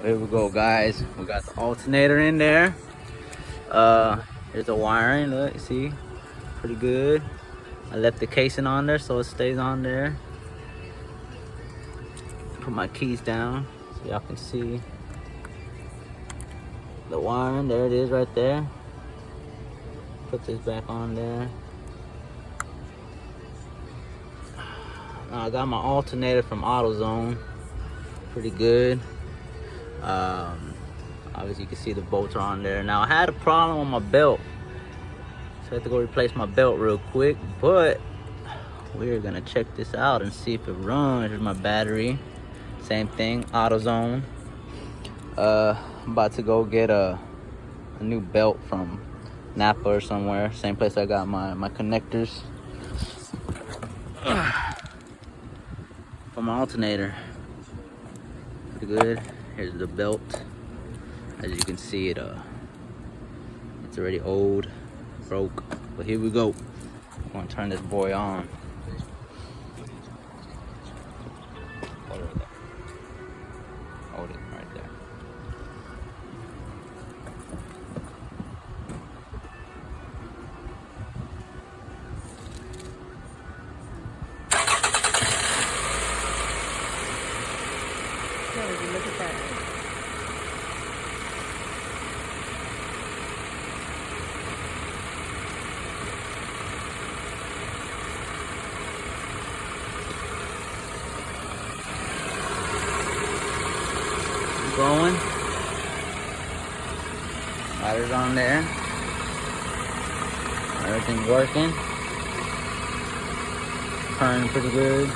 Here we go, guys. We got the alternator in there. Here's the wiring. Look, you see, pretty good. I left the casing on there so it stays on there. Put my keys down so y'all can see the wiring. There it is right there. Put this back on there. Now I got my alternator from AutoZone. Pretty good. Obviously you can see the bolts are on there. Now I had a problem with my belt, so I had to go replace my belt real quick, but we're gonna check this out and see if it runs. Here's my battery, same thing, AutoZone. I'm about to go get a new belt from Napa or somewhere, same place I got my connectors for my alternator. Pretty good. Here's the belt. As you can see, it's already old, broke, but here we go. I'm gonna turn this boy on. Hold it right there. Look at that. Going. Batteries on there. Everything's working. Turning pretty good.